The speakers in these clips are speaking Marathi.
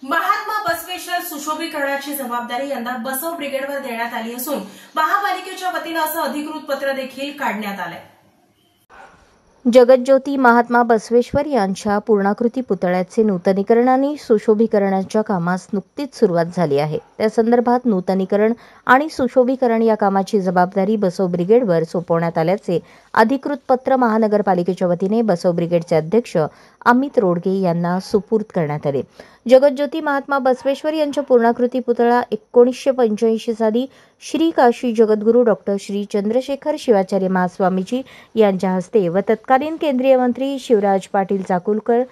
महात्मा बसवेश्वर सुशोभीकरणाची जबाबदारी यंदा बसव ब्रिगेडवर देण्यात आली असून महापालिकेच्या वतीने असं अधिकृत पत्र देखील काढण्यात आलंय। जगज्योती महात्मा बसवेश्वर यांच्या पूर्णाकृती पुतळ्याचे नूतनीकरण आणि सुशोभीकरणाच्या कामास नुकतीच सुरुवात झाली आहे। त्या संदर्भात नूतनीकरण आणि सुशोभीकरण या कामाची जबाबदारी बसव ब्रिगेडवर सोपवण्यात आल्याचे अधिकृत पत्र महानगरपालिकेच्या वतीने बसव ब्रिगेडचे अध्यक्ष अमित रोडगे यांना सुपूर्द करण्यात आले। जगज्योती महात्मा बसवेश्वर यांच्या पूर्णाकृती पुतळा 1985 साली श्री काशी जगद्गुरू डॉक्टर श्री चंद्रशेखर शिवाचार्य महास्वामीजी यांच्या हस्ते व तत्कालीन केंद्रीय मंत्री शिवराज पाटील चाकूरकर,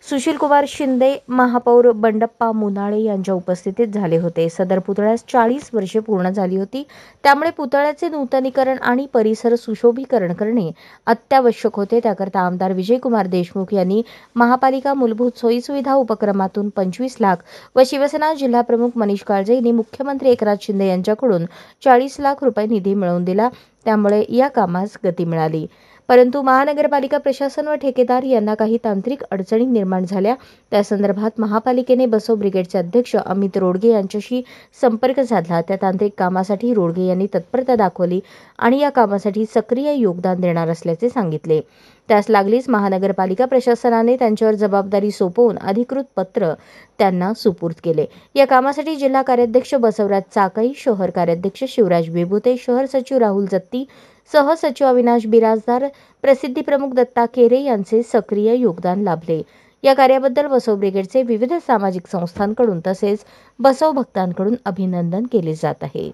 सुशीलकुमार शिंदे, महापौर बंडप्पा मुनाळे यांच्या उपस्थितीत झाले होते। सदर पुतळ्यास 40 वर्षे पूर्ण झाली होती, त्यामुळे पुतळ्याचे नूतनीकरण आणि परिसर सुशोभीकरण करणे अत्यावश्यक होते। त्याकरता आमदार विजयकुमार देशमुख यांनी महापालिका मूलभूत सोयीसुविधा उपक्रमातून 25 लाख व शिवसेना जिल्हाप्रमुख मनीष काळजे यांनी मुख्यमंत्री एकनाथ शिंदे यांच्याकडून 40 लाख रुपये निधी मिळवून दिला, त्यामुळे या कामास गती मिळाली। परंतु महानगरपालिका प्रशासन व ठेकेदार यांना काही तांत्रिक अडचणी निर्माण झाल्या। त्या संदर्भात महापालिकेने बसव ब्रिगेडचे अध्यक्ष अमित रोडगे यांच्याशी संपर्क साधला। त्या तांत्रिक कामासाठी रोडगे यांनी तत्परता दाखवली आणि या कामासाठी सक्रिय योगदान देणार असल्याचे सांगितले। त्यास लागलीच महानगरपालिका प्रशासनाने त्यांच्यावर जबाबदारी सोपवून अधिकृत पत्र त्यांना सुपूर्द केले। या कामासाठी जिल्हा कार्याध्यक्ष बसवराज चाकई, शहर कार्याध्यक्ष शिवराज बेबुते, शहर सचिव राहुल जत्ती, सहसचिव अविनाश बिराजदार, प्रसिद्धी प्रमुख दत्ता केरे यांचे सक्रिय योगदान लाभले। या कार्याबद्दल बसव ब्रिगेडचे विविध सामाजिक संस्थांकडून तसेच बसव भक्तांकडून अभिनंदन केले जात आहे।